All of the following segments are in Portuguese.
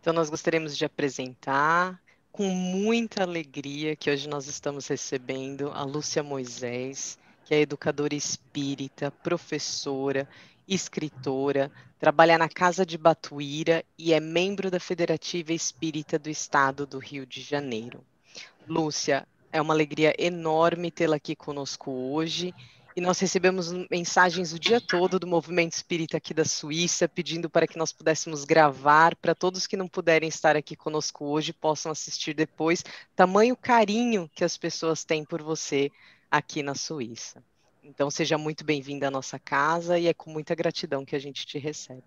Então, nós gostaríamos de apresentar, com muita alegria, que hoje nós estamos recebendo a Lúcia Moisés, que é educadora espírita, professora, escritora, trabalha na Casa de Batuíra e é membro da Federativa Espírita do Estado do Rio de Janeiro. Lúcia, é uma alegria enorme tê-la aqui conosco hoje. E nós recebemos mensagens o dia todo do Movimento Espírita aqui da Suíça, pedindo para que nós pudéssemos gravar, para todos que não puderem estar aqui conosco hoje, possam assistir depois. Tamanho carinho que as pessoas têm por você aqui na Suíça. Então, seja muito bem-vinda à nossa casa e é com muita gratidão que a gente te recebe.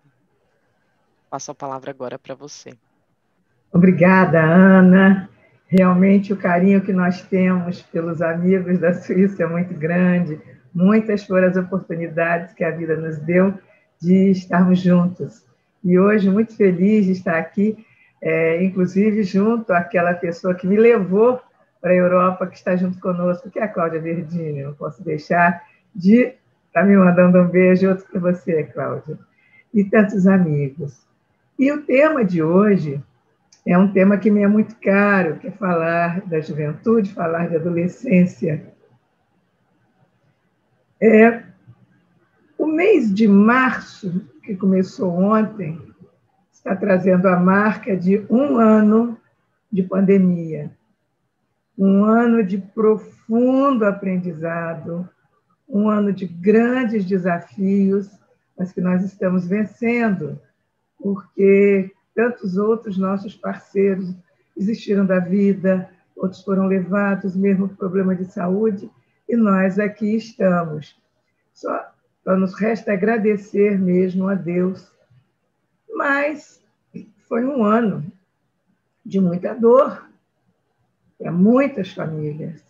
Passo a palavra agora para você. Obrigada, Ana. Realmente o carinho que nós temos pelos amigos da Suíça é muito grande. Muitas foram as oportunidades que a vida nos deu de estarmos juntos. E hoje, muito feliz de estar aqui, inclusive junto àquela pessoa que me levou para a Europa, que está junto conosco, que é a Cláudia Verdini. Não posso deixar de estar me mandando um beijo, outro para você, Cláudia. E tantos amigos. E o tema de hoje é um tema que me é muito caro, que é falar da juventude, falar de adolescência. O mês de março, que começou ontem, está trazendo a marca de 1 ano de pandemia. 1 ano de profundo aprendizado, 1 ano de grandes desafios, mas que nós estamos vencendo, porque tantos outros nossos parceiros desistiram da vida, outros foram levados, mesmo por problema de saúde, e nós aqui estamos. Só nos resta agradecer mesmo a Deus. Mas foi 1 ano de muita dor para muitas famílias,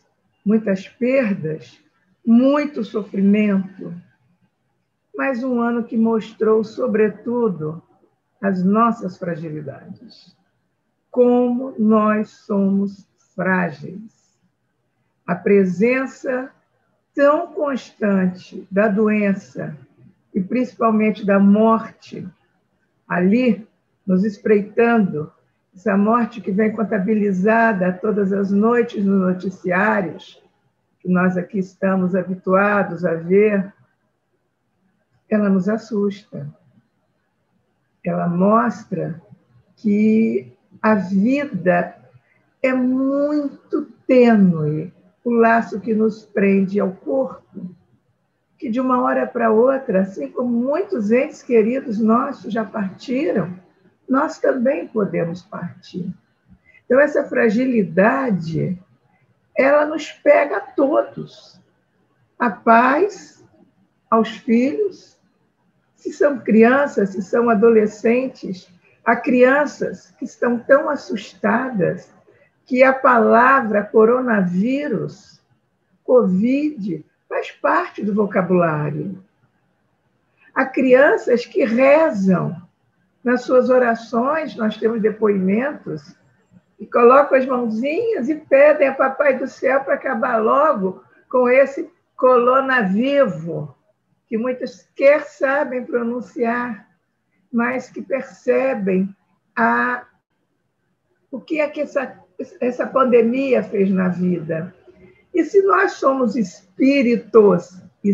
muitas perdas, muito sofrimento, mas 1 ano que mostrou, sobretudo, as nossas fragilidades. Como nós somos frágeis. A presença tão constante da doença e principalmente da morte ali nos espreitando, essa morte que vem contabilizada todas as noites nos noticiários, que nós aqui estamos habituados a ver, ela nos assusta. Ela mostra que a vida é muito tênue, o laço que nos prende ao corpo, que de uma hora para outra, assim como muitos entes queridos nossos já partiram, nós também podemos partir. Então, essa fragilidade, ela nos pega a todos, a pais, aos filhos, se são crianças, se são adolescentes, há crianças que estão tão assustadas que a palavra coronavírus, Covid, faz parte do vocabulário. Há crianças que rezam nas suas orações, nós temos depoimentos, e colocam as mãozinhas e pedem a Papai do Céu para acabar logo com esse coronavivo, que muitos sequer sabem pronunciar, mas que percebem o que é que essa pandemia fez na vida. E se nós somos espíritas, e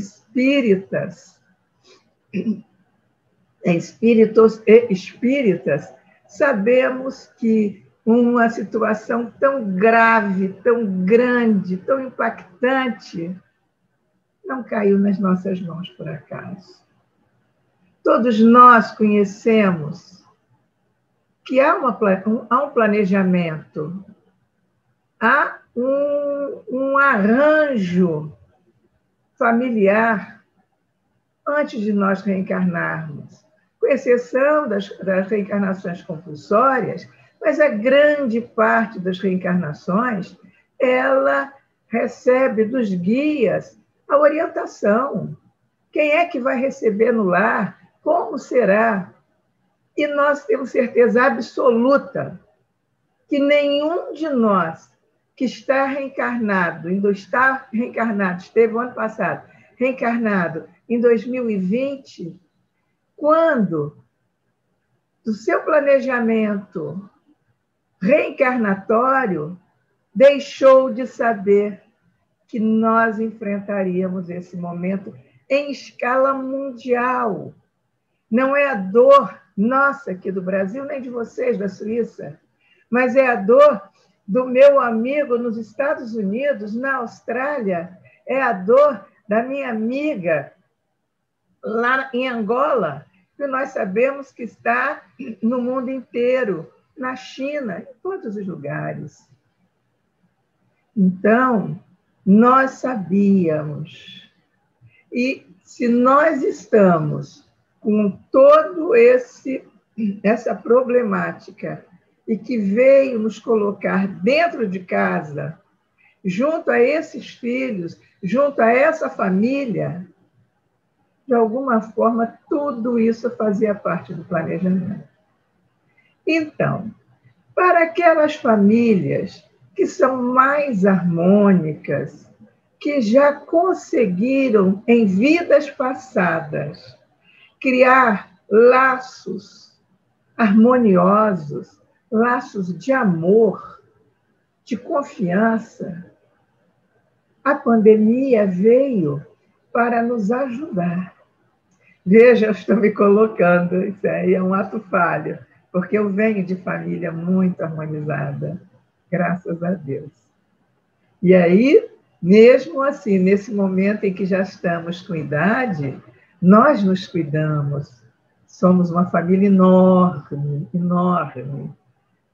espíritas, sabemos que uma situação tão grave, tão grande, tão impactante, não caiu nas nossas mãos por acaso. Todos nós conhecemos que há um planejamento, há um arranjo familiar antes de nós reencarnarmos, com exceção das reencarnações compulsórias, mas a grande parte das reencarnações, ela recebe dos guias a orientação. Quem é que vai receber no lar? Como será? E nós temos certeza absoluta que nenhum de nós que está reencarnado, esteve o ano passado, reencarnado em 2020, quando do seu planejamento reencarnatório deixou de saber que nós enfrentaríamos esse momento em escala mundial. Não é a dor nossa aqui do Brasil, nem de vocês da Suíça, mas é a dor do meu amigo nos Estados Unidos, na Austrália, é a dor da minha amiga lá em Angola, que nós sabemos que está no mundo inteiro, na China, em todos os lugares. Então, nós sabíamos. E se nós estamos com todo essa problemática e que veio nos colocar dentro de casa, junto a esses filhos, junto a essa família, de alguma forma, tudo isso fazia parte do planejamento. Então, para aquelas famílias que são mais harmônicas, que já conseguiram, em vidas passadas, criar laços harmoniosos, laços de amor, de confiança, a pandemia veio para nos ajudar. Veja, eu estou me colocando, isso aí é um ato falho, porque eu venho de família muito harmonizada, graças a Deus. E aí, mesmo assim, nesse momento em que já estamos com idade, nós nos cuidamos. Somos uma família enorme, enorme.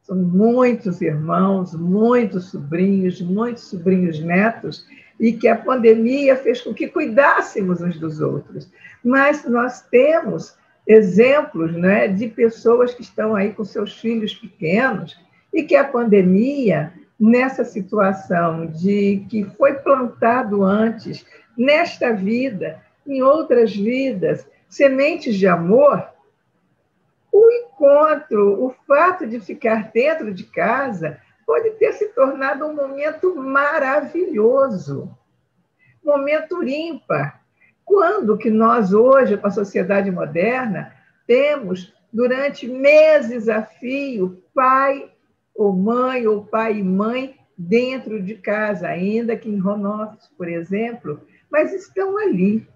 São muitos irmãos, muitos sobrinhos netos, e que a pandemia fez com que cuidássemos uns dos outros. Mas nós temos exemplos, né, de pessoas que estão aí com seus filhos pequenos e que a pandemia, nessa situação de que foi plantado antes, nesta vida, em outras vidas, sementes de amor, o encontro, o fato de ficar dentro de casa pode ter se tornado um momento maravilhoso, momento ímpar. Quando que nós hoje, com a sociedade moderna, temos durante meses a fio pai ou pai e mãe dentro de casa, ainda que em home office, por exemplo, mas estão ali.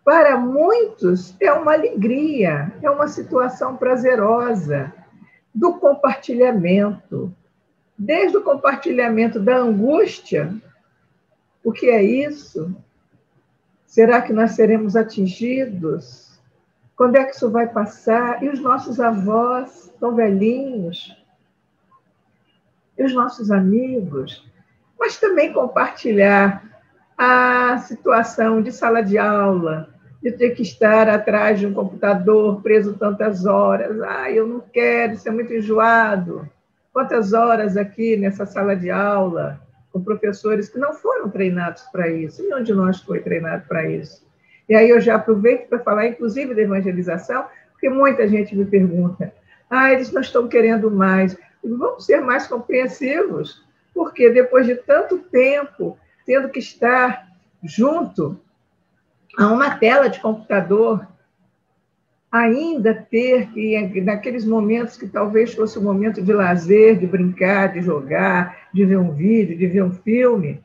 Para muitos, é uma alegria, é uma situação prazerosa do compartilhamento. Desde o compartilhamento da angústia, o que é isso? Será que nós seremos atingidos? Quando é que isso vai passar? E os nossos avós tão velhinhos? E os nossos amigos? Mas também compartilhar a situação de sala de aula, de ter que estar atrás de um computador preso tantas horas. Eu não quero, isso é muito enjoado. Quantas horas aqui nessa sala de aula, com professores que não foram treinados para isso. E onde nós foi treinado para isso? E aí eu já aproveito para falar, inclusive, da evangelização, porque muita gente me pergunta, eles não estão querendo mais. Vamos ser mais compreensivos, porque depois de tanto tempo, tendo que estar junto a uma tela de computador, ainda ter que, naqueles momentos que talvez fosse um momento de lazer, de brincar, de jogar, de ver um vídeo, de ver um filme,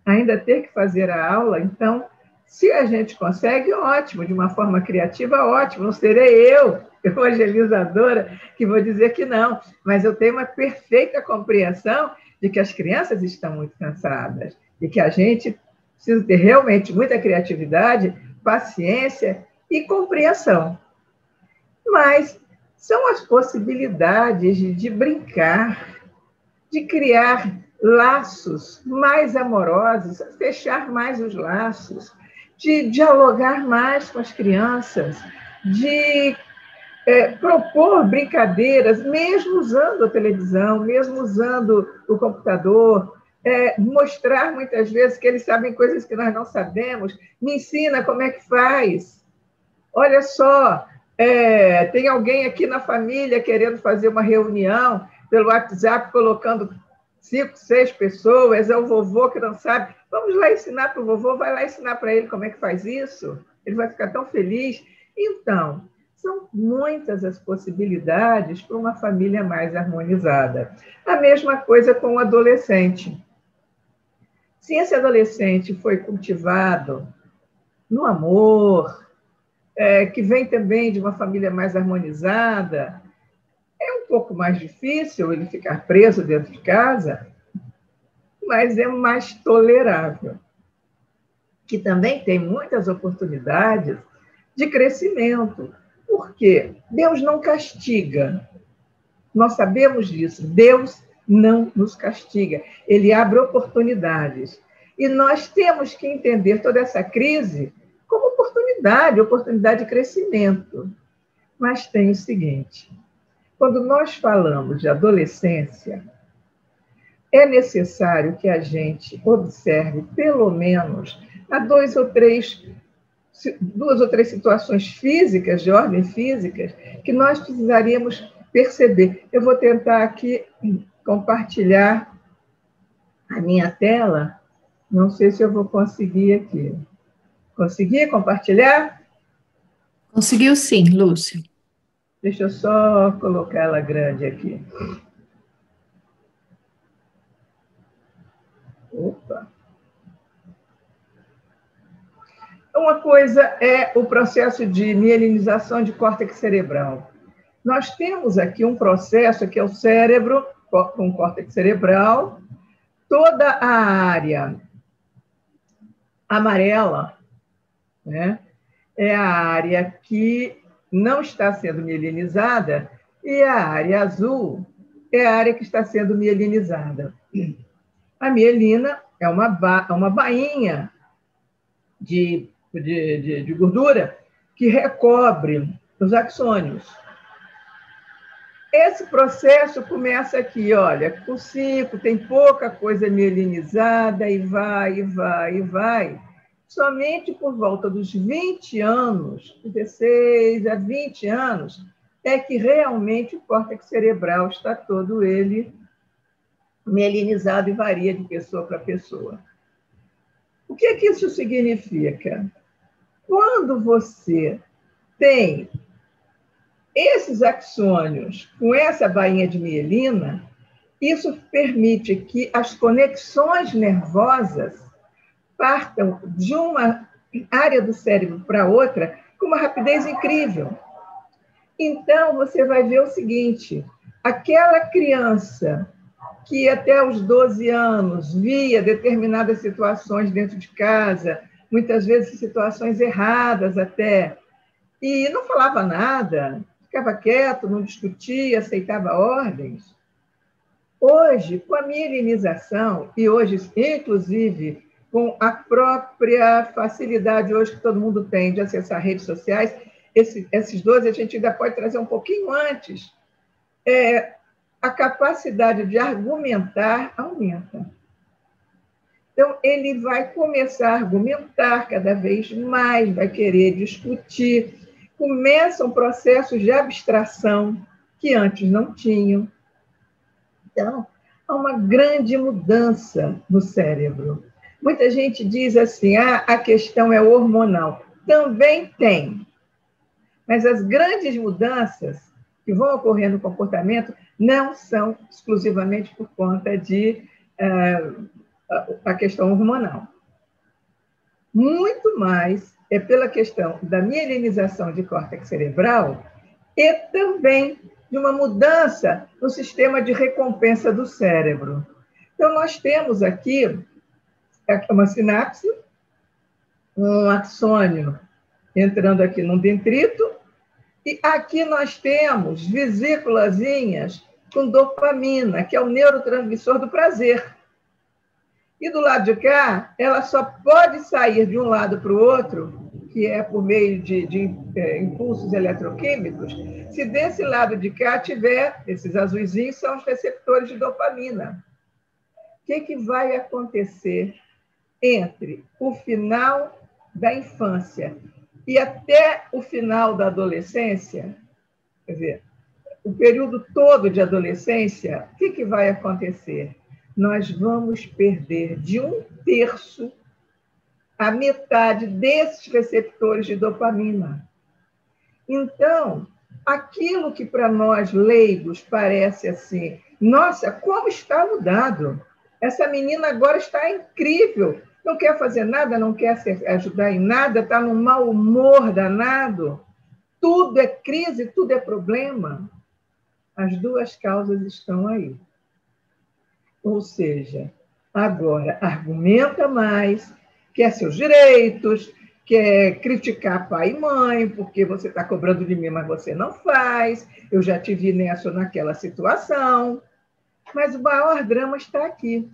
ainda ter que fazer a aula. Então, se a gente consegue, ótimo, de uma forma criativa, ótimo, não serei eu, evangelizadora, que vou dizer que não, mas eu tenho uma perfeita compreensão de que as crianças estão muito cansadas e que a gente precisa ter realmente muita criatividade, paciência e compreensão. Mas são as possibilidades de brincar, de criar laços mais amorosos, fechar mais os laços, de dialogar mais com as crianças, de propor brincadeiras, mesmo usando a televisão, mesmo usando o computador, mostrar muitas vezes que eles sabem coisas que nós não sabemos. Me ensina como é que faz. Olha só, tem alguém aqui na família querendo fazer uma reunião pelo WhatsApp, colocando 5, 6 pessoas, é o vovô que não sabe. Vamos lá ensinar para o vovô, vai lá ensinar para ele como é que faz isso. Ele vai ficar tão feliz. Então, são muitas as possibilidades para uma família mais harmonizada. A mesma coisa com o adolescente. Se esse adolescente foi cultivado no amor, que vem também de uma família mais harmonizada, é um pouco mais difícil ele ficar preso dentro de casa, mas é mais tolerável, que também tem muitas oportunidades de crescimento. Por quê? Deus não castiga. Nós sabemos disso. Deus não nos castiga. Ele abre oportunidades. E nós temos que entender toda essa crise como oportunidade de crescimento. Mas tem o seguinte, quando nós falamos de adolescência, é necessário que a gente observe, pelo menos, duas ou três situações físicas, de ordem física, que nós precisaríamos perceber. Eu vou tentar aqui compartilhar a minha tela. Não sei se eu vou conseguir aqui. Consegui compartilhar? Conseguiu sim, Lúcia. Deixa eu só colocar ela grande aqui. Opa! Uma coisa é o processo de mielinização de córtex cerebral. Nós temos aqui um processo que é o cérebro com córtex cerebral, toda a área amarela, né, é a área que não está sendo mielinizada e a área azul é a área que está sendo mielinizada. A mielina é uma bainha de gordura que recobre os axônios. Esse processo começa aqui, olha, com 5, tem pouca coisa mielinizada e vai. Somente por volta dos 20 anos, 16 a 20 anos, é que realmente o córtex cerebral está todo ele mielinizado e varia de pessoa para pessoa. O que isso significa? Quando você tem esses axônios com essa bainha de mielina, isso permite que as conexões nervosas partam de uma área do cérebro para outra com uma rapidez incrível. Então, você vai ver o seguinte, aquela criança que até os 12 anos via determinadas situações dentro de casa, muitas vezes situações erradas até, e não falava nada, ficava quieto, não discutia, aceitava ordens. Hoje, com a mielinização, e hoje, inclusive, com a própria facilidade hoje que todo mundo tem de acessar redes sociais, esses 12 a gente ainda pode trazer um pouquinho antes, a capacidade de argumentar aumenta. Então, ele vai começar a argumentar cada vez mais, vai querer discutir. Começam processos de abstração que antes não tinham. Então, há uma grande mudança no cérebro. Muita gente diz assim, a questão é hormonal. Também tem. Mas as grandes mudanças que vão ocorrer no comportamento não são exclusivamente por conta de a questão hormonal. Muito mais é pela questão da mielinização de córtex cerebral e também de uma mudança no sistema de recompensa do cérebro. Então, nós temos aqui uma sinapse, um axônio entrando aqui num dendrito, e aqui nós temos vesículazinhas com dopamina, que é o neurotransmissor do prazer. E do lado de cá, ela só pode sair de um lado para o outro, que é por meio de impulsos eletroquímicos, se desse lado de cá tiver, esses azuizinhos são os receptores de dopamina. O que vai acontecer entre o final da infância e até o final da adolescência? Quer dizer, o período todo de adolescência, o que vai acontecer? nós vamos perder de 1/3 a metade desses receptores de dopamina. Então, aquilo que para nós leigos parece assim, nossa, como está mudado. Essa menina agora está incrível, não quer fazer nada, não quer ajudar em nada, está num mau humor danado, tudo é crise, tudo é problema. As duas causas estão aí. Ou seja, agora argumenta mais, quer seus direitos, quer criticar pai e mãe, porque você está cobrando de mim, mas você não faz, eu já te vi nessa ou naquela situação. Mas o maior drama está aqui.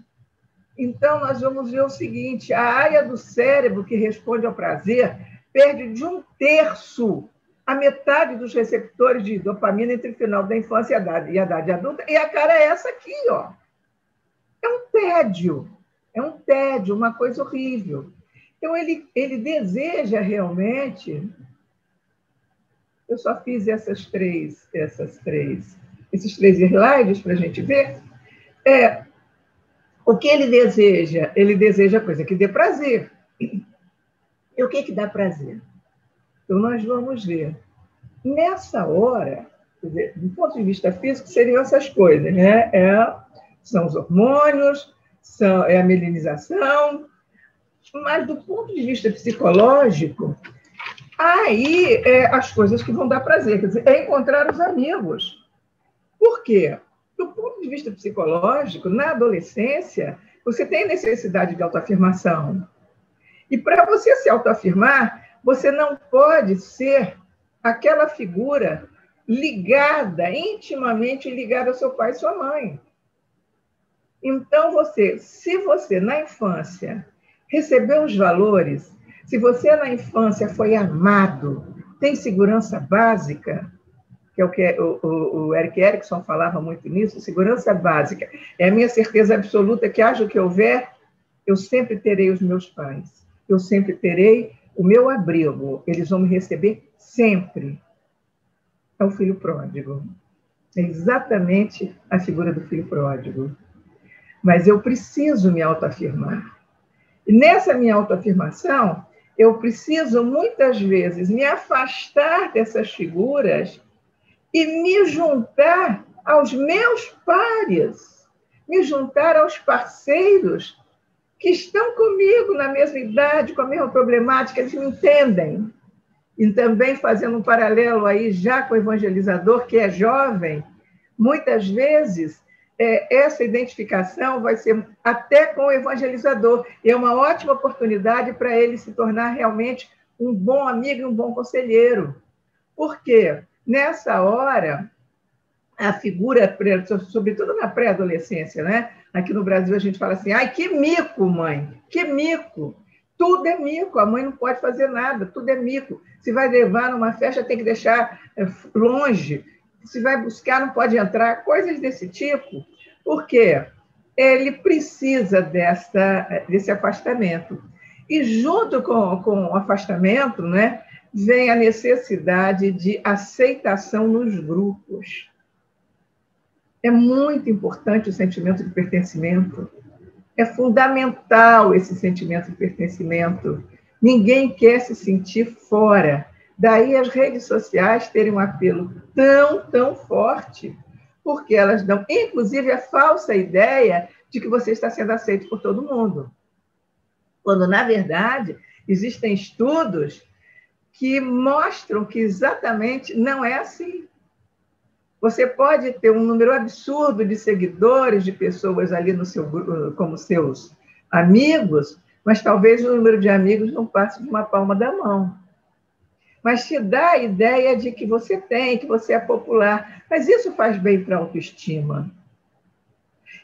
Então, nós vamos ver o seguinte, a área do cérebro que responde ao prazer perde de 1/3 a metade dos receptores de dopamina entre o final da infância e a idade adulta, e a cara é essa aqui, ó. É um tédio, uma coisa horrível. Então, ele deseja realmente... Eu só fiz esses três slides para a gente ver. O que ele deseja? Ele deseja coisa que dê prazer. E o que dá prazer? Então, nós vamos ver. Nessa hora, quer dizer, do ponto de vista físico, seriam essas coisas, né? São os hormônios, é a melinização, mas do ponto de vista psicológico, aí as coisas que vão dar prazer, quer dizer, é encontrar os amigos. Por quê? Do ponto de vista psicológico, na adolescência, você tem necessidade de autoafirmação. E para você se autoafirmar, você não pode ser aquela figura intimamente ligada ao seu pai e sua mãe. Então, se você, na infância, recebeu os valores, se você, na infância, foi amado, tem segurança básica, que é o que o Erik Erikson falava muito nisso, segurança básica, é a minha certeza absoluta que, haja o que houver, eu sempre terei os meus pais, eu sempre terei o meu abrigo, eles vão me receber sempre. É o filho pródigo. É exatamente a figura do filho pródigo. Mas eu preciso me autoafirmar. E nessa minha autoafirmação, eu preciso, muitas vezes, me afastar dessas figuras e me juntar aos meus pares, me juntar aos parceiros que estão comigo na mesma idade, com a mesma problemática, eles me entendem. E também fazendo um paralelo aí já com o evangelizador, que é jovem, muitas vezes essa identificação vai ser até com o evangelizador, e é uma ótima oportunidade para ele se tornar realmente um bom amigo e um bom conselheiro. Por quê? Nessa hora, a figura, sobretudo na pré-adolescência, né? Aqui no Brasil a gente fala assim, ai, que mico, mãe, que mico. Tudo é mico, a mãe não pode fazer nada, tudo é mico. Se vai levar numa festa, tem que deixar longe. Se vai buscar, não pode entrar. Coisas desse tipo. Por quê? Ele precisa desse afastamento. E junto com o afastamento, né, vem a necessidade de aceitação nos grupos. É muito importante o sentimento de pertencimento. É fundamental esse sentimento de pertencimento. Ninguém quer se sentir fora. Daí as redes sociais terem um apelo tão forte, porque elas dão, inclusive, a falsa ideia de que você está sendo aceito por todo mundo. Quando, na verdade, existem estudos que mostram que exatamente não é assim. Você pode ter um número absurdo de seguidores, de pessoas ali no seu grupo, como seus amigos, mas talvez o número de amigos não passe de uma palma da mão. Mas te dá a ideia de que você tem, que você é popular. Mas isso faz bem para a autoestima.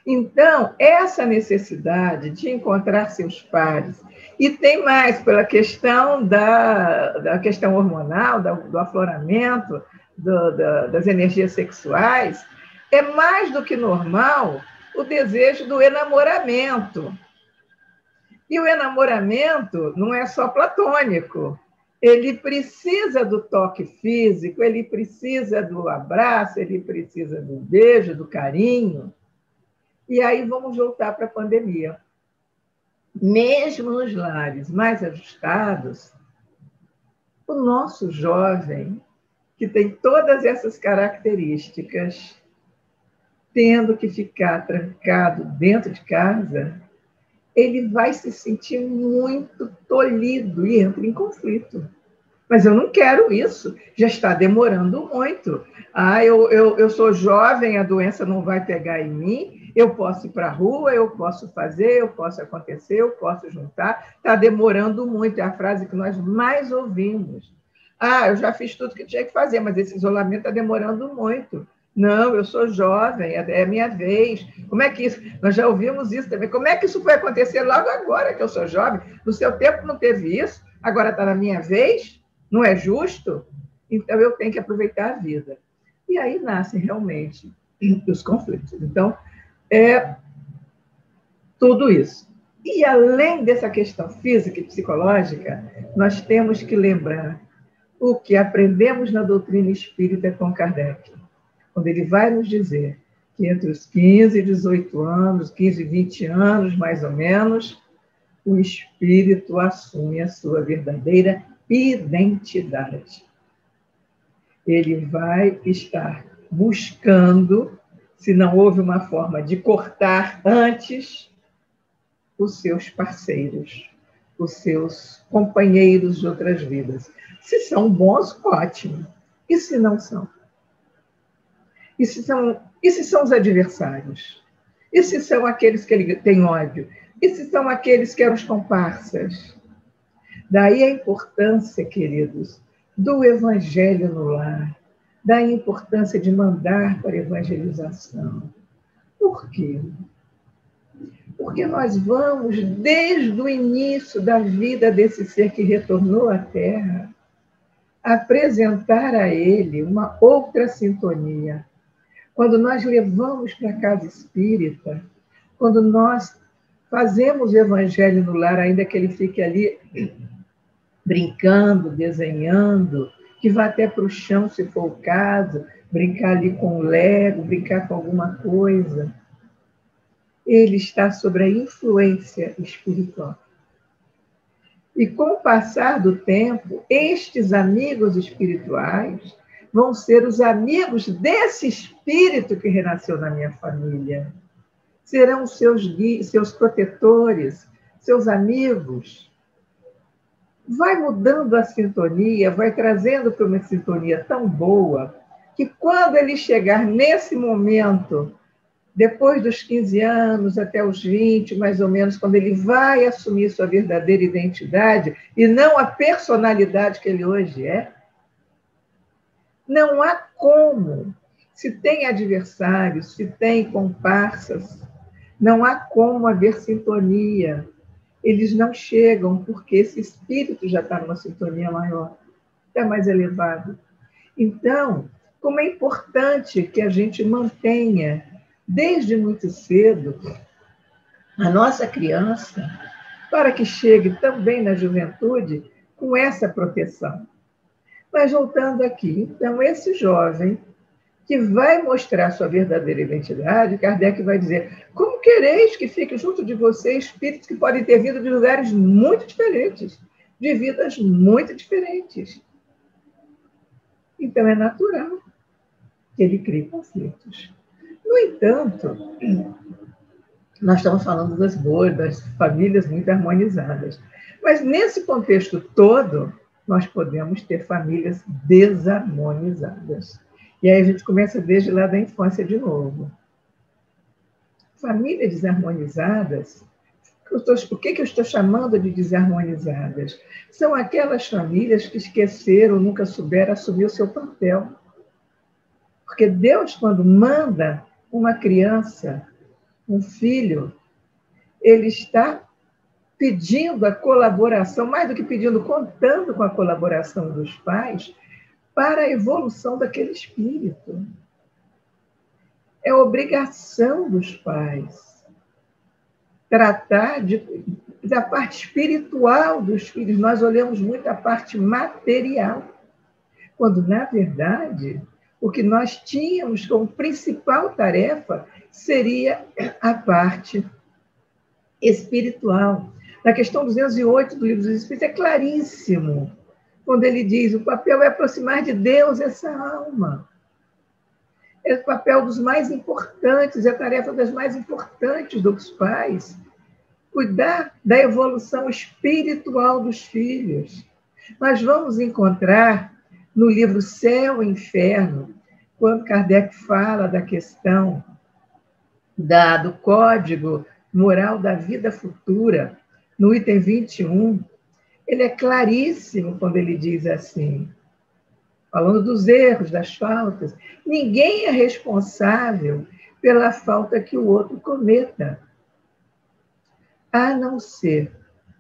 Então, essa necessidade de encontrar seus pares, e tem mais pela questão da questão hormonal, do afloramento, das energias sexuais, é mais do que normal o desejo do enamoramento. E o enamoramento não é só platônico. Ele precisa do toque físico, ele precisa do abraço, ele precisa do beijo, do carinho. E aí vamos voltar para a pandemia. Mesmo nos lares mais ajustados, o nosso jovem, que tem todas essas características, tendo que ficar trancado dentro de casa, ele vai se sentir muito tolhido e entra em conflito. Mas eu não quero isso, já está demorando muito. Eu sou jovem, a doença não vai pegar em mim, eu posso ir para a rua, eu posso fazer, eu posso acontecer, eu posso juntar. Está demorando muito, é a frase que nós mais ouvimos. Eu já fiz tudo que tinha que fazer, mas esse isolamento está demorando muito. Não, eu sou jovem, é a minha vez. Como é que isso? Nós já ouvimos isso também. Como é que isso foi acontecer logo agora que eu sou jovem? No seu tempo não teve isso, agora está na minha vez? Não é justo? Então, eu tenho que aproveitar a vida. E aí nascem realmente os conflitos. Então, é tudo isso. E, além dessa questão física e psicológica, nós temos que lembrar o que aprendemos na doutrina espírita com Kardec, quando ele vai nos dizer que entre os 15 e 18 anos, 15 e 20 anos, mais ou menos, o espírito assume a sua verdadeira identidade. Ele vai estar buscando, se não houve uma forma de cortar antes, os seus parceiros, os seus companheiros de outras vidas. Se são bons, ótimo. E se não são? E se são os adversários? E se são aqueles que ele tem ódio? E se são aqueles que eram os comparsas? Daí a importância, queridos, do evangelho no lar, da importância de mandar para a evangelização. Por quê? Porque nós vamos, desde o início da vida desse ser que retornou à Terra, apresentar a ele uma outra sintonia. Quando nós levamos para a casa espírita, quando nós fazemos o evangelho no lar, ainda que ele fique ali brincando, desenhando, que vá até para o chão, se for o caso, brincar ali com o Lego, brincar com alguma coisa. Ele está sob a influência espiritual. E com o passar do tempo, estes amigos espirituais vão ser os amigos desse espírito que renasceu na minha família. Serão seus protetores, seus amigos. Vai mudando a sintonia, vai trazendo para uma sintonia tão boa, que quando ele chegar nesse momento, depois dos 15 anos, até os 20, mais ou menos, quando ele vai assumir sua verdadeira identidade, e não a personalidade que ele hoje é, não há como. Se tem adversários, se tem comparsas, não há como haver sintonia. Eles não chegam porque esse espírito já está numa sintonia maior, até mais elevado. Então, como é importante que a gente mantenha, desde muito cedo, a nossa criança, para que chegue também na juventude com essa proteção. Mas voltando aqui, então, esse jovem que vai mostrar sua verdadeira identidade, Kardec vai dizer: como quereis que fique junto de você espíritos que podem ter vindo de lugares muito diferentes, de vidas muito diferentes? Então, é natural que ele crie conflitos. No entanto, nós estamos falando das boas, das famílias muito harmonizadas. Mas, nesse contexto todo, nós podemos ter famílias desarmonizadas. E aí a gente começa desde lá da infância de novo. Famílias desarmonizadas, o que eu estou chamando de desarmonizadas? São aquelas famílias que esqueceram, nunca souberam assumir o seu papel. Porque Deus, quando manda uma criança, um filho, ele está pedindo a colaboração, mais do que pedindo, contando com a colaboração dos pais, para a evolução daquele espírito. É obrigação dos pais tratar da parte espiritual dos filhos. Nós olhamos muito a parte material, quando, na verdade, O que nós tínhamos como principal tarefa seria a parte espiritual. Na questão 208 do Livro dos Espíritos é claríssimo, quando ele diz: o papel é aproximar de Deus essa alma. É o papel dos mais importantes, é a tarefa das mais importantes dos pais. Cuidar da evolução espiritual dos filhos. Nós vamos encontrar no livro Céu e Inferno, quando Kardec fala da questão do código moral da vida futura, no item 21, ele é claríssimo quando ele diz assim, falando dos erros, das faltas: ninguém é responsável pela falta que o outro cometa, a não ser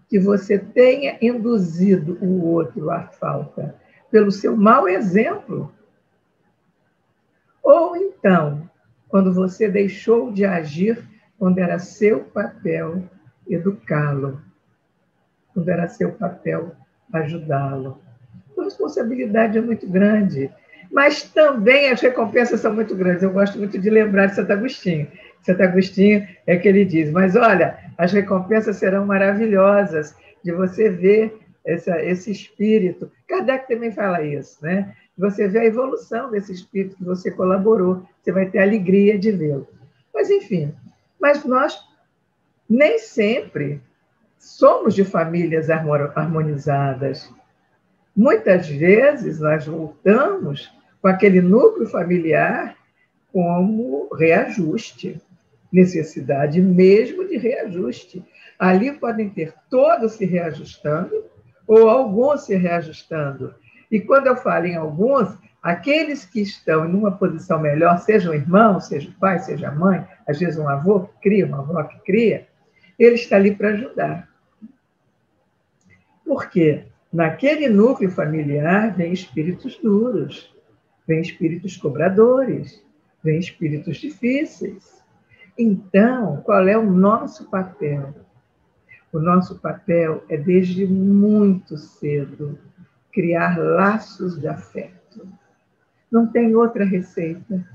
que você tenha induzido o outro à falta pelo seu mau exemplo, ou então, quando você deixou de agir quando era seu papel educá-lo, quando era seu papel ajudá-lo. A responsabilidade é muito grande, mas também as recompensas são muito grandes. Eu gosto muito de lembrar de Santo Agostinho. Santo Agostinho é que ele diz: mas olha, as recompensas serão maravilhosas de você ver esse espírito. Kardec também fala isso, né? Você vê a evolução desse espírito que você colaborou, você vai ter a alegria de vê-lo. Mas, enfim, mas nós nem sempre somos de famílias harmonizadas. Muitas vezes nós voltamos com aquele núcleo familiar como reajuste, necessidade mesmo de reajuste. Ali podem ter todos se reajustando ou alguns se reajustando. E quando eu falo em alguns, aqueles que estão em uma posição melhor, seja o irmão, seja o pai, seja a mãe, às vezes um avô que cria, uma avó que cria, ele está ali para ajudar. Por quê? Naquele núcleo familiar vem espíritos duros, vem espíritos cobradores, vem espíritos difíceis. Então, qual é o nosso papel? O nosso papel é, desde muito cedo, criar laços de afeto. Não tem outra receita.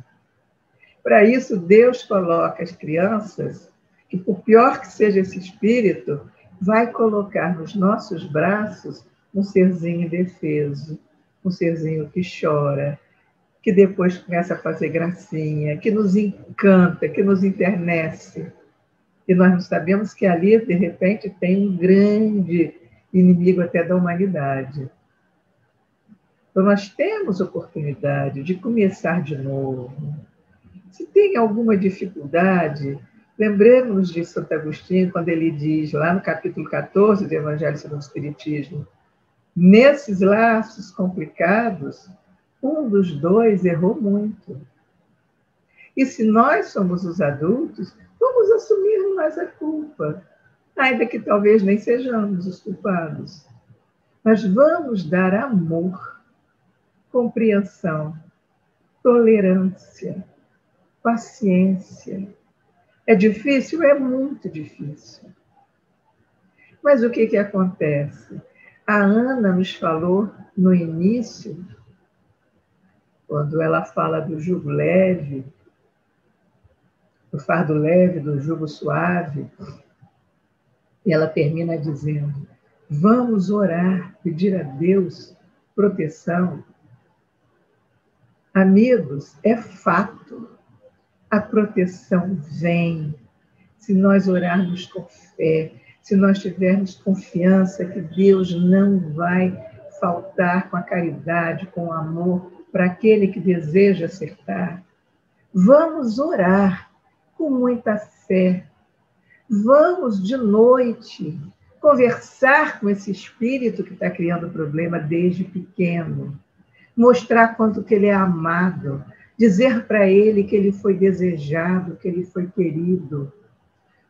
Para isso, Deus coloca as crianças, que por pior que seja esse espírito, vai colocar nos nossos braços um serzinho indefeso, um serzinho que chora, que depois começa a fazer gracinha, que nos encanta, que nos enternece. E nós não sabemos que ali, de repente, tem um grande inimigo até da humanidade. Então, nós temos oportunidade de começar de novo. Se tem alguma dificuldade, lembremos de Santo Agostinho, quando ele diz, lá no capítulo 14 do Evangelho segundo o Espiritismo: nesses laços complicados, um dos dois errou muito. E se nós somos os adultos, vamos assumir mais a culpa, ainda que talvez nem sejamos os culpados. Mas vamos dar amor, compreensão, tolerância, paciência. É difícil? É muito difícil. Mas o que acontece? A Ana nos falou no início, quando ela fala do jugo leve, do fardo leve, do jugo suave, e ela termina dizendo: vamos orar, pedir a Deus proteção. Amigos, é fato. A proteção vem se nós orarmos com fé, se nós tivermos confiança que Deus não vai faltar com a caridade, com o amor para aquele que deseja acertar. Vamos orar com muita fé. Vamos, de noite, conversar com esse espírito que está criando problema desde pequeno. Mostrar quanto que ele é amado. Dizer para ele que ele foi desejado, que ele foi querido.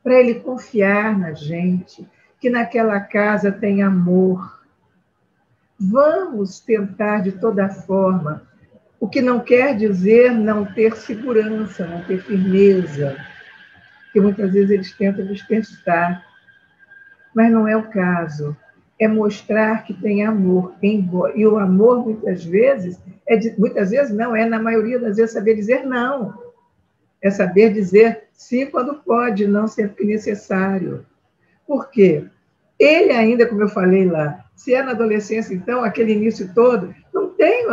Para ele confiar na gente, que naquela casa tem amor. Vamos tentar de toda forma, o que não quer dizer não ter segurança, não ter firmeza, que muitas vezes eles tentam nos testar, mas não é o caso. é mostrar que tem amor. E o amor, muitas vezes não, na maioria das vezes, saber dizer não. É saber dizer sim quando pode, não sempre que necessário. Por quê? Ele ainda, como eu falei lá, se é na adolescência, então, aquele início todo, não tem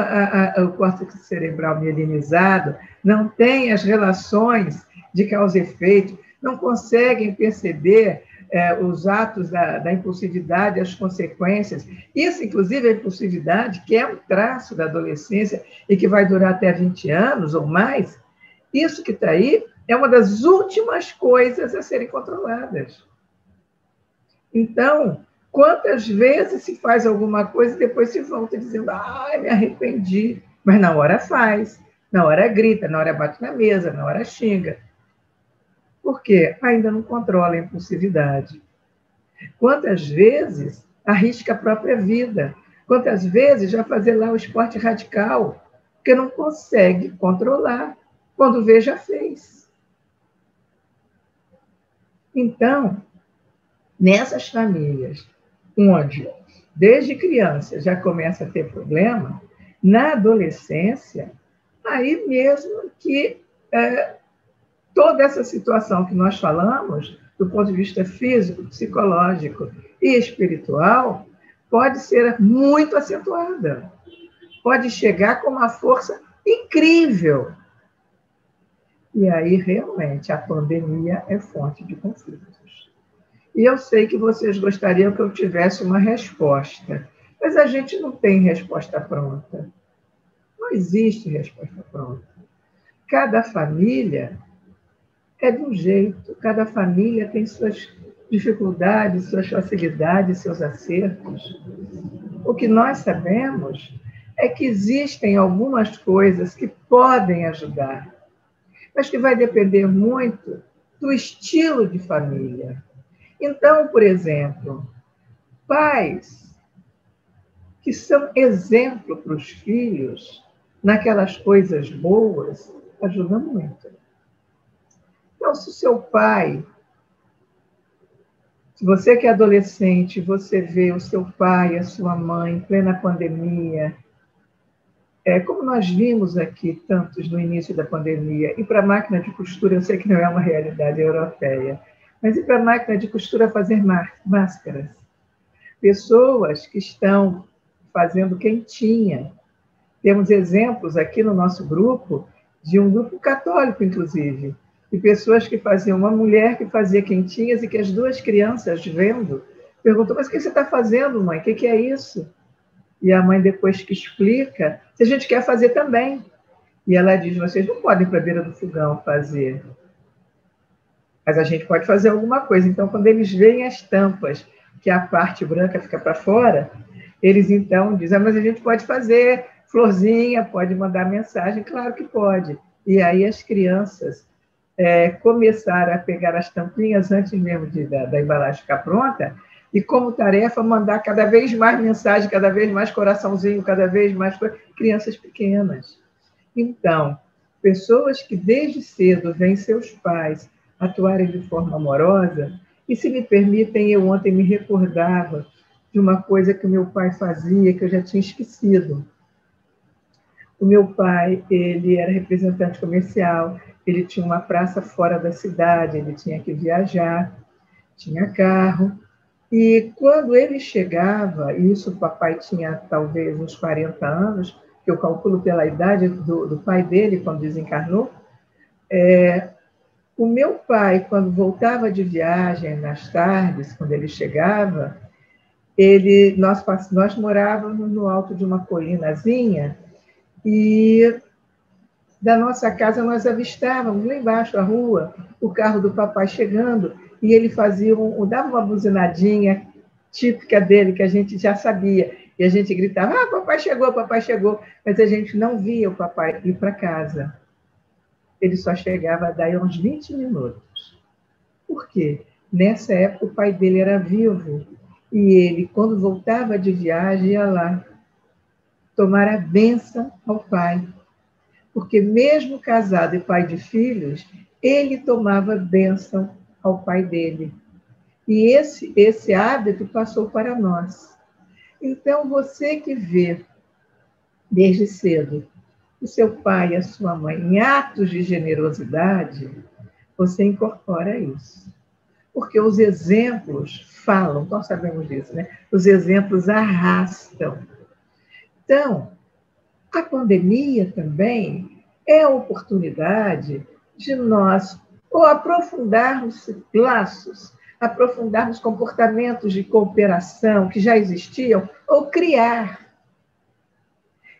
o córtex cerebral mielinizado, não tem as relações de causa e efeito, não conseguem perceber os atos da impulsividade, as consequências. Isso, inclusive, a impulsividade, que é um traço da adolescência e que vai durar até 20 anos ou mais, isso que está aí é uma das últimas coisas a serem controladas. Então, quantas vezes se faz alguma coisa e depois se volta dizendo, me arrependi. Mas na hora faz, na hora grita, na hora bate na mesa, na hora xinga. Por quê? Ainda não controla a impulsividade. Quantas vezes arrisca a própria vida? Quantas vezes já fazer lá o esporte radical, porque não consegue controlar. Quando vê, já fez. Então, nessas famílias onde, desde criança, já começa a ter problema, na adolescência, aí mesmo que toda essa situação que nós falamos, do ponto de vista físico, psicológico e espiritual, pode ser muito acentuada. Pode chegar com uma força incrível. E aí, realmente, a pandemia é fonte de conflitos. E eu sei que vocês gostariam que eu tivesse uma resposta, mas a gente não tem resposta pronta. Não existe resposta pronta. Cada família é de um jeito, cada família tem suas dificuldades, suas facilidades, seus acertos. O que nós sabemos é que existem algumas coisas que podem ajudar, mas que vai depender muito do estilo de família. Então, por exemplo, pais que são exemplo para os filhos naquelas coisas boas, ajudam muito. Então, se o seu pai, se você que é adolescente, você vê o seu pai, a sua mãe, em plena pandemia, como nós vimos aqui, tantos no início da pandemia, e para a máquina de costura, eu sei que não é uma realidade europeia, mas e para a máquina de costura fazer máscaras? Pessoas que estão fazendo quentinha. Temos exemplos aqui no nosso grupo, de um grupo católico, inclusive, de pessoas que faziam, uma mulher que fazia quentinhas e que as duas crianças, vendo, perguntou, mas o que você está fazendo, mãe? O que é isso? E a mãe, depois que explica, se a gente quer fazer também. E ela diz, vocês não podem ir para a beira do fogão fazer, mas a gente pode fazer alguma coisa. Então, quando eles veem as tampas, que a parte branca fica para fora, eles então dizem, mas a gente pode fazer florzinha, pode mandar mensagem, claro que pode. E aí as crianças começaram a pegar as tampinhas antes mesmo da embalagem ficar pronta, e como tarefa mandar cada vez mais mensagem, cada vez mais coraçãozinho, cada vez mais crianças pequenas. Então, pessoas que desde cedo veem seus pais atuarem de forma amorosa, e se me permitem, eu ontem me recordava de uma coisa que o meu pai fazia, que eu já tinha esquecido. O meu pai, ele era representante comercial, ele tinha uma praça fora da cidade, ele tinha que viajar, tinha carro, e quando ele chegava, isso o papai tinha talvez uns 40 anos, que eu calculo pela idade do pai dele, quando desencarnou, o meu pai, quando voltava de viagem, nas tardes, quando ele chegava, nós morávamos no alto de uma colinazinha, e da nossa casa nós avistávamos, lá embaixo da rua, o carro do papai chegando, e ele dava uma buzinadinha típica dele, que a gente já sabia, e a gente gritava, papai chegou, mas a gente não via o papai ir para casa. Ele só chegava daí uns 20 minutos. Por quê? Nessa época, o pai dele era vivo, e ele, quando voltava de viagem, ia lá tomar a bênção ao pai. Porque mesmo casado e pai de filhos, ele tomava bênção ao pai dele. E esse hábito passou para nós. Então, você que vê, desde cedo, o seu pai e a sua mãe em atos de generosidade, você incorpora isso. Porque os exemplos falam, nós sabemos disso, né? Os exemplos arrastam. Então, a pandemia também é a oportunidade de nós ou aprofundarmos laços, aprofundarmos comportamentos de cooperação que já existiam, ou criar.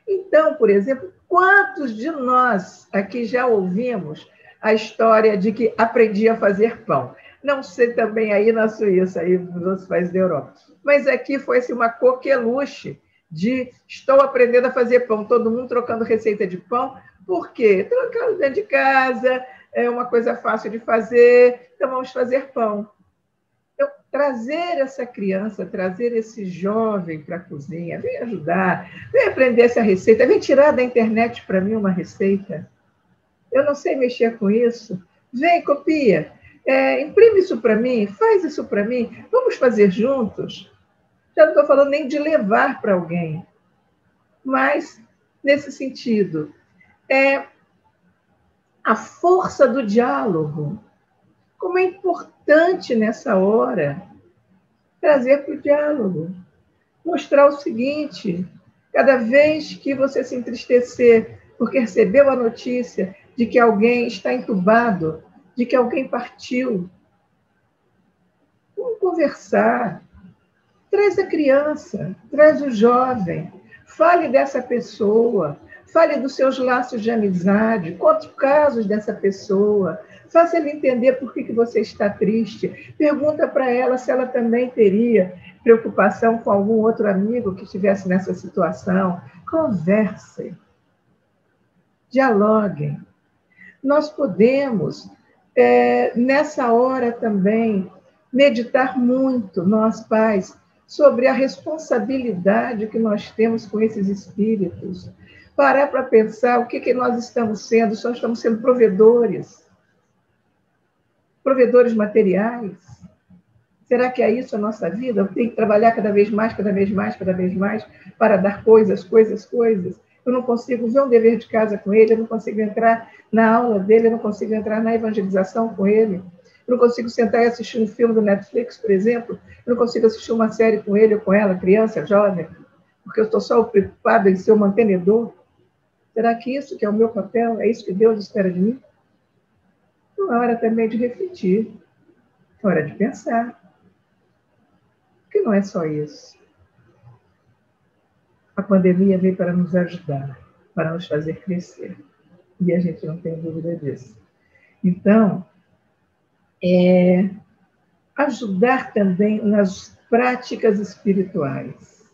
Então, por exemplo, quantos de nós aqui já ouvimos a história de que aprendi a fazer pão? Não sei também aí na Suíça, aí nos outros países da Europa. Mas aqui foi assim, uma coqueluche de estou aprendendo a fazer pão, todo mundo trocando receita de pão. Por quê? Trocando dentro de casa, é uma coisa fácil de fazer, então vamos fazer pão. Então, trazer essa criança, trazer esse jovem para a cozinha, vem ajudar, vem aprender essa receita, vem tirar da internet para mim uma receita. Eu não sei mexer com isso. Vem, copia. Imprime isso para mim, faz isso para mim, vamos fazer juntos. Já não estou falando nem de levar para alguém, mas, nesse sentido, a força do diálogo. Como é importante nessa hora trazer para o diálogo, mostrar o seguinte: cada vez que você se entristecer porque recebeu a notícia de que alguém está entubado, de que alguém partiu, vamos conversar. Traz a criança, traz o jovem, fale dessa pessoa, fale dos seus laços de amizade, conte casos dessa pessoa, faça ele entender por que você está triste, pergunta para ela se ela também teria preocupação com algum outro amigo que estivesse nessa situação. Conversem, dialoguem. Nós podemos, nessa hora também, meditar muito, nós pais, sobre a responsabilidade que nós temos com esses espíritos. Parar para pensar o que nós estamos sendo, só estamos sendo provedores materiais. Será que é isso a nossa vida? Eu tenho que trabalhar cada vez mais, cada vez mais, cada vez mais, para dar coisas. Eu não consigo ver um dever de casa com ele, eu não consigo entrar na aula dele, eu não consigo entrar na evangelização com ele. Eu não consigo sentar e assistir um filme do Netflix, por exemplo. Eu não consigo assistir uma série com ele ou com ela, criança, jovem, porque eu estou só preocupada em ser o mantenedor. Será que isso que é o meu papel? É isso que Deus espera de mim? Então, é hora também de refletir. É hora de pensar. Porque não é só isso. A pandemia veio para nos ajudar, para nos fazer crescer. E a gente não tem dúvida disso. Então, ajudar também nas práticas espirituais.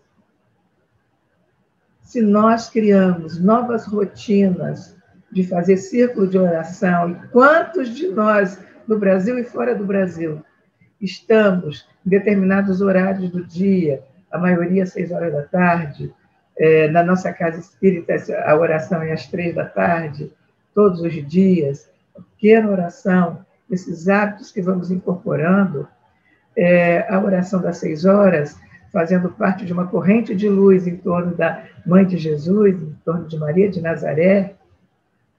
Se nós criamos novas rotinas de fazer círculo de oração, e quantos de nós, no Brasil e fora do Brasil, estamos em determinados horários do dia, a maioria às 6 horas da tarde, na nossa casa espírita a oração é às 3 da tarde, todos os dias, pequena oração, esses hábitos que vamos incorporando, a oração das 6 horas, fazendo parte de uma corrente de luz em torno da Mãe de Jesus, em torno de Maria de Nazaré,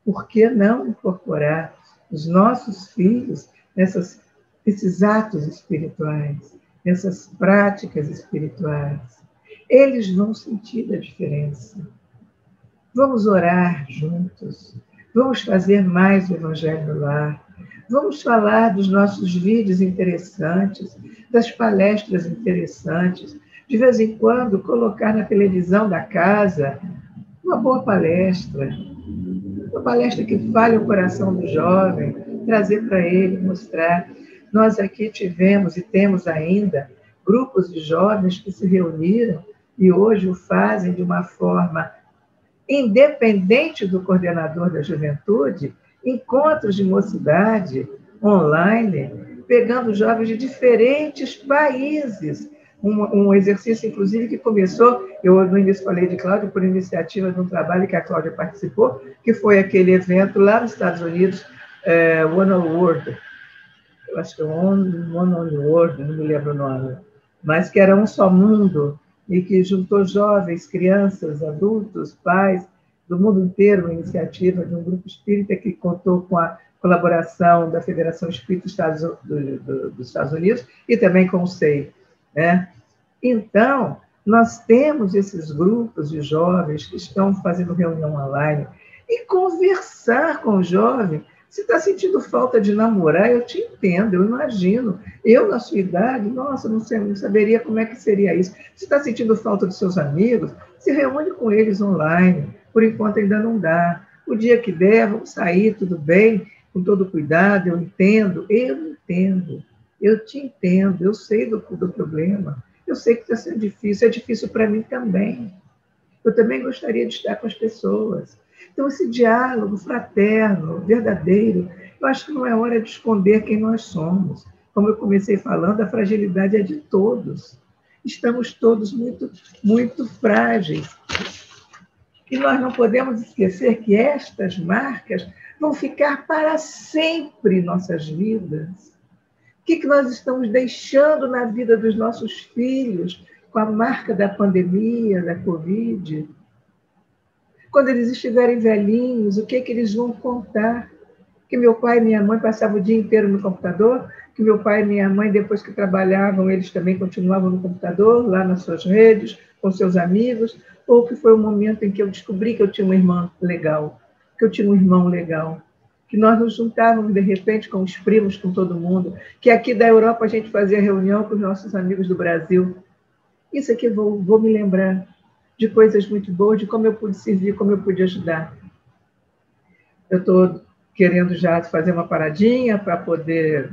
por que não incorporar os nossos filhos nesses atos espirituais, nessas práticas espirituais? Eles vão sentir a diferença. Vamos orar juntos, vamos fazer mais o Evangelho no Lar, vamos falar dos nossos vídeos interessantes, das palestras interessantes, de vez em quando colocar na televisão da casa uma boa palestra, uma palestra que fale o coração do jovem, trazer para ele, mostrar. Nós aqui tivemos e temos ainda grupos de jovens que se reuniram e hoje o fazem de uma forma independente do coordenador da juventude, encontros de mocidade online, pegando jovens de diferentes países. Um exercício, inclusive, que começou, eu no início falei de Cláudia, por iniciativa de um trabalho que a Cláudia participou, que foi aquele evento lá nos Estados Unidos, One World, eu acho que é One Only World, não me lembro o nome, mas que era um só mundo, e que juntou jovens, crianças, adultos, pais, do mundo inteiro, uma iniciativa de um grupo espírita que contou com a colaboração da Federação Espírita dos Estados Unidos e também com o SEI, né? Então, nós temos esses grupos de jovens que estão fazendo reunião online e conversar com o jovem. Se está sentindo falta de namorar, eu te entendo, eu imagino. Eu, na sua idade, nossa, não saberia como é que seria isso. Se está sentindo falta dos seus amigos, se reúne com eles online. Por enquanto ainda não dá. O dia que der, vamos sair, tudo bem, com todo cuidado, eu entendo, eu te entendo, eu sei do problema, eu sei que está sendo difícil, é difícil para mim também. Eu também gostaria de estar com as pessoas. Então, esse diálogo fraterno, verdadeiro, eu acho que não é hora de esconder quem nós somos. Como eu comecei falando, a fragilidade é de todos. Estamos todos muito, muito frágeis. E nós não podemos esquecer que estas marcas vão ficar para sempre em nossas vidas. O que nós estamos deixando na vida dos nossos filhos com a marca da pandemia, da Covid? Quando eles estiverem velhinhos, o que eles vão contar? Que meu pai e minha mãe passavam o dia inteiro no computador, que meu pai e minha mãe, depois que trabalhavam, eles também continuavam no computador, lá nas suas redes, com seus amigos, ou que foi o momento em que eu descobri que eu tinha uma irmã legal, que eu tinha um irmão legal, que nós nos juntávamos, de repente, com os primos, com todo mundo, que aqui da Europa a gente fazia reunião com os nossos amigos do Brasil. Isso aqui vou me lembrar de coisas muito boas, de como eu pude servir, como eu pude ajudar. Eu estou querendo já fazer uma paradinha para poder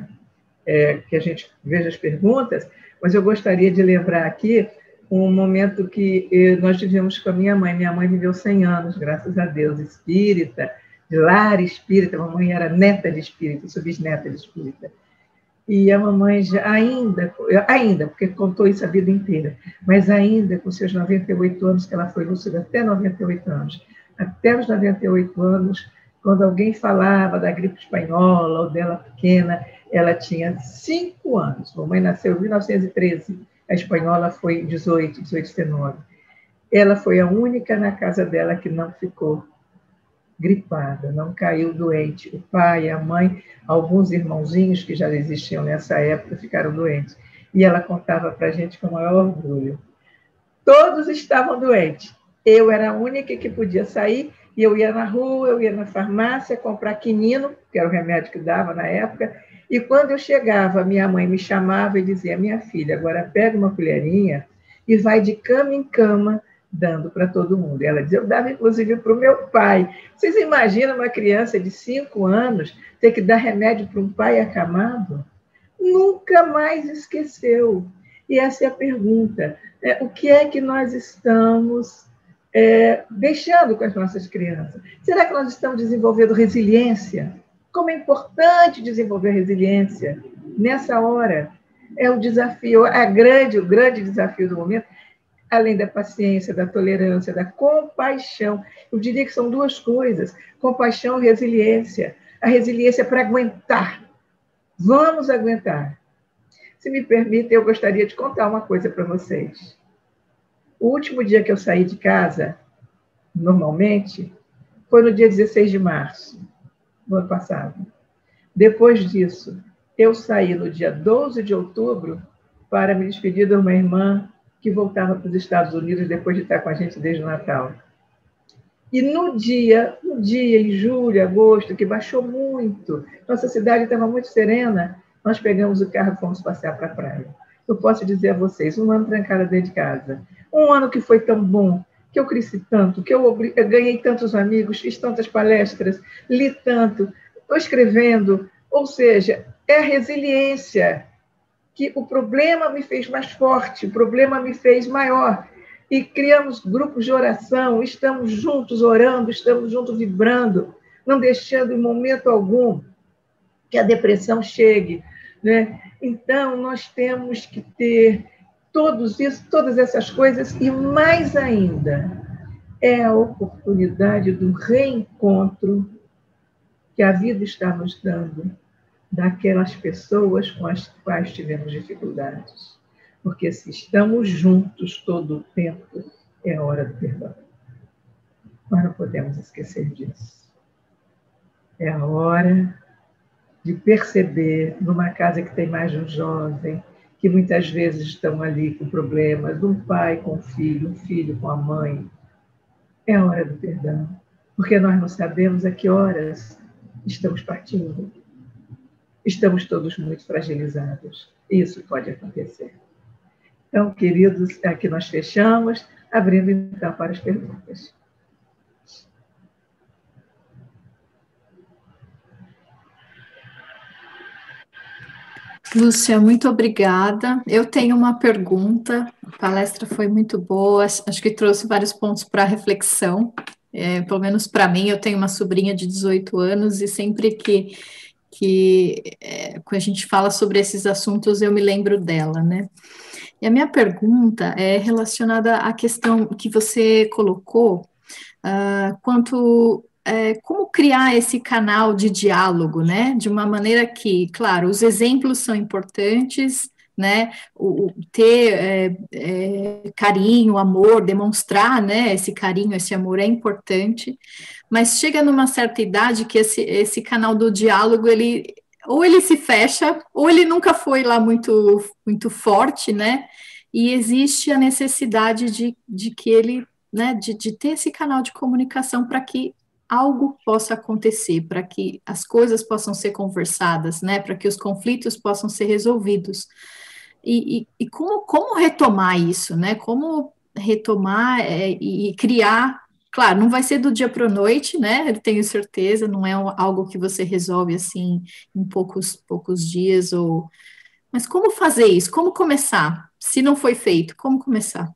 que a gente veja as perguntas, mas eu gostaria de lembrar aqui um momento que nós tivemos com a minha mãe. Minha mãe viveu 100 anos, graças a Deus, espírita, de lar espírita. A mamãe era neta de espírita, sou bisneta de espírita. E a mamãe já, ainda, porque contou isso a vida inteira, mas ainda com seus 98 anos, que ela foi lúcida até 98 anos, até os 98 anos, quando alguém falava da gripe espanhola ou dela pequena, ela tinha 5 anos. A mamãe nasceu em 1913, a espanhola foi em 1819. Ela foi a única na casa dela que não ficou gripada, não caiu doente. O pai, a mãe, alguns irmãozinhos que já existiam nessa época ficaram doentes. E ela contava para a gente com o maior orgulho. Todos estavam doentes. Eu era a única que podia sair, e eu ia na rua, eu ia na farmácia comprar quinino, que era o remédio que dava na época, e quando eu chegava, minha mãe me chamava e dizia: minha filha, agora pega uma colherinha e vai de cama em cama, dando para todo mundo. Ela dizia, eu dava inclusive para o meu pai. Vocês imaginam uma criança de 5 anos ter que dar remédio para um pai acamado? Nunca mais esqueceu. E essa é a pergunta. O que é que nós estamos deixando com as nossas crianças? Será que nós estamos desenvolvendo resiliência? Como é importante desenvolver resiliência nessa hora. É o desafio, o grande desafio do momento, além da paciência, da tolerância, da compaixão. Eu diria que são duas coisas, compaixão e resiliência. A resiliência para aguentar. Vamos aguentar. Se me permitem, eu gostaria de contar uma coisa para vocês. O último dia que eu saí de casa, normalmente, foi no dia 16 de março, no ano passado. Depois disso, eu saí no dia 12 de outubro para me despedir de uma irmã que voltava para os Estados Unidos depois de estar com a gente desde o Natal. E no dia, em julho, agosto, que baixou muito, nossa cidade estava muito serena, nós pegamos o carro e fomos passear para a praia. Eu posso dizer a vocês, 1 ano trancada dentro de casa. 1 ano que foi tão bom, que eu cresci tanto, que eu ganhei tantos amigos, fiz tantas palestras, li tanto, estou escrevendo. Ou seja, é a resiliência, que o problema me fez mais forte, o problema me fez maior. E criamos grupos de oração, estamos juntos orando, estamos juntos vibrando, não deixando em momento algum que a depressão chegue, né? Então, nós temos que ter todas essas coisas, e mais ainda, é a oportunidade do reencontro que a vida está nos dando, daquelas pessoas com as quais tivemos dificuldades. Porque se estamos juntos todo o tempo, é a hora do perdão. Nós não podemos esquecer disso. É a hora de perceber, numa casa que tem mais de um jovem, que muitas vezes estão ali com problemas, um pai com o filho, um filho com a mãe. É a hora do perdão. Porque nós não sabemos a que horas estamos partindo. Estamos todos muito fragilizados. Isso pode acontecer. Então, queridos, aqui nós fechamos, abrindo então para as perguntas. Lúcia, muito obrigada. Eu tenho uma pergunta. A palestra foi muito boa, acho que trouxe vários pontos para reflexão. Pelo menos para mim, eu tenho uma sobrinha de 18 anos e sempre que quando a gente fala sobre esses assuntos, eu me lembro dela, né? E a minha pergunta é relacionada à questão que você colocou, como criar esse canal de diálogo, né? De uma maneira que, claro, os exemplos são importantes, né? Ter carinho, amor, demonstrar, né? Esse carinho, esse amor é importante, mas chega numa certa idade que esse canal do diálogo, ou ele se fecha, ou ele nunca foi lá muito, muito forte, né? E existe a necessidade de que ele, né, de ter esse canal de comunicação para que algo possa acontecer, para que as coisas possam ser conversadas, né, para que os conflitos possam ser resolvidos. E como retomar isso, né? Como retomar e criar. Claro, não vai ser do dia para a noite, né? Eu tenho certeza, não é algo que você resolve assim em poucos dias, mas como fazer isso? Como começar? Se não foi feito, como começar?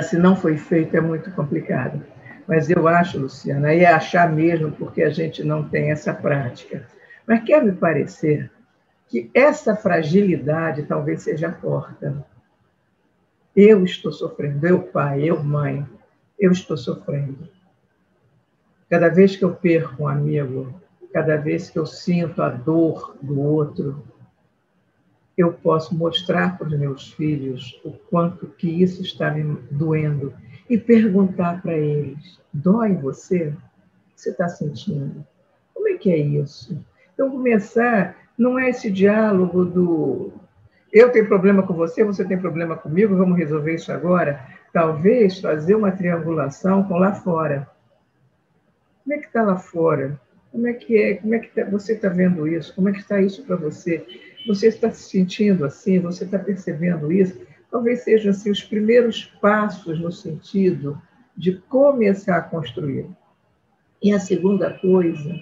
Se não foi feito, é muito complicado. Mas eu acho, Luciana, e é achar mesmo, porque a gente não tem essa prática. Mas quer me parecer que essa fragilidade talvez seja a porta. Eu estou sofrendo, eu pai, eu mãe, eu estou sofrendo. Cada vez que eu perco um amigo, cada vez que eu sinto a dor do outro, eu posso mostrar para os meus filhos o quanto que isso está me doendo e perguntar para eles: dói você? O que você está sentindo? Como é que é isso? Então, começar, não é esse diálogo do eu tenho problema com você, você tem problema comigo, vamos resolver isso agora. Talvez fazer uma triangulação com lá fora. Como é que está lá fora? Como é que é? Como é que você está vendo isso? Como é que está isso para você? Você está se sentindo assim? Você está percebendo isso? Talvez sejam assim, os primeiros passos no sentido de começar a construir. E a segunda coisa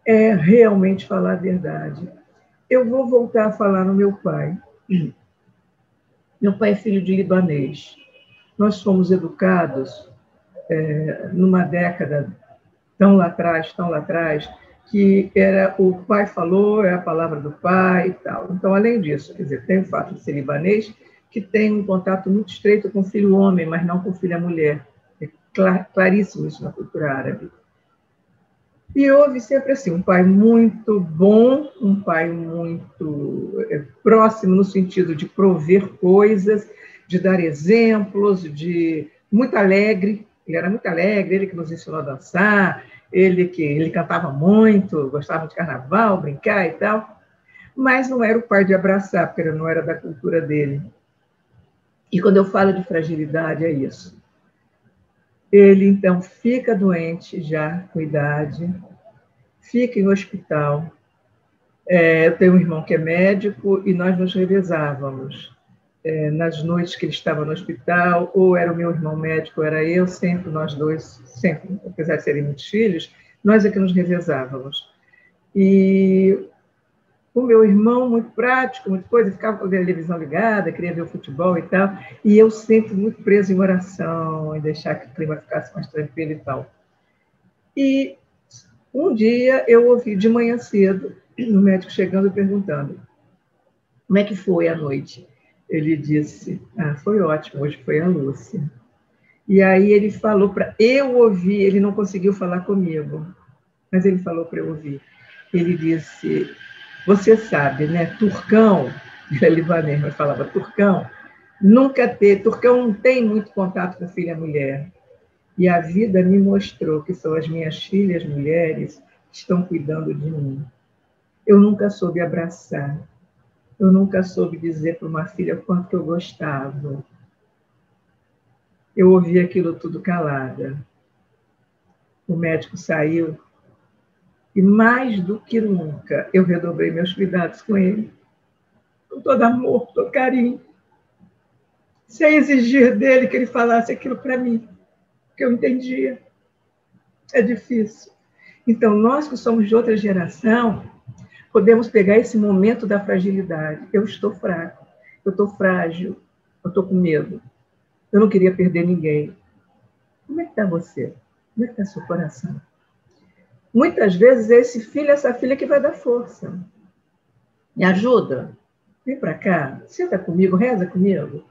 é realmente falar a verdade. Eu vou voltar a falar no meu pai. Meu pai é filho de libanês. Nós fomos educados numa década tão lá atrás, que era o pai falou, é a palavra do pai e tal. Então, além disso, quer dizer, tem o fato de ser libanês, que tem um contato muito estreito com o filho homem, mas não com o filho mulher. É claríssimo isso na cultura árabe. E houve sempre assim, um pai muito bom, um pai muito próximo no sentido de prover coisas, de dar exemplos, de muito alegre. Ele era muito alegre, ele que nos ensinou a dançar, ele cantava muito, gostava de carnaval, brincar e tal, mas não era o pai de abraçar, porque não era da cultura dele. E quando eu falo de fragilidade, é isso. Ele, então, fica doente já, com idade, fica em hospital. Eu tenho um irmão que é médico e nós nos revezávamos. Nas noites que ele estava no hospital, ou era o meu irmão médico, ou era eu, sempre nós dois, sempre, apesar de serem muitos filhos, nós é que nos revezávamos. E o meu irmão, muito prático, muita coisa, ficava com a televisão ligada, queria ver o futebol e tal, e eu sempre muito preso em oração, em deixar que o clima ficasse mais tranquilo e tal. E um dia eu ouvi de manhã cedo o médico chegando e perguntando: como é que foi a noite? Ele disse: foi ótimo, hoje foi a Lúcia. E aí ele falou para eu ouvir, ele não conseguiu falar comigo, mas ele falou para eu ouvir. Ele disse: Você sabe, né? Turcão, ele é libanês, mas falava Turcão, Turcão não tem muito contato com a filha mulher. E a vida me mostrou que são as minhas filhas mulheres que estão cuidando de mim. Eu nunca soube abraçar. Eu nunca soube dizer para uma filha quanto eu gostava. Eu ouvi aquilo tudo calada. O médico saiu e, mais do que nunca, eu redobrei meus cuidados com ele. Com todo amor, com todo carinho. Sem exigir dele que ele falasse aquilo para mim, que eu entendia. É difícil. Então, nós que somos de outra geração, podemos pegar esse momento da fragilidade. Eu estou fraco, eu estou frágil, eu estou com medo. Eu não queria perder ninguém. Como é que está você? Como é que está seu coração? Muitas vezes é esse filho, essa filha que vai dar força. Me ajuda? Vem para cá, senta comigo, reza comigo.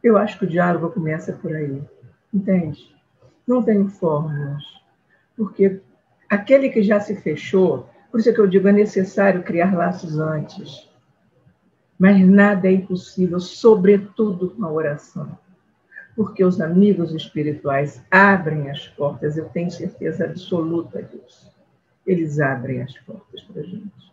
Eu acho que o diálogo começa por aí. Entende? Não tenho fórmulas. Porque aquele que já se fechou, por isso é que eu digo, é necessário criar laços antes. Mas nada é impossível, sobretudo com a oração. Porque os amigos espirituais abrem as portas, eu tenho certeza absoluta disso. Eles abrem as portas para a gente.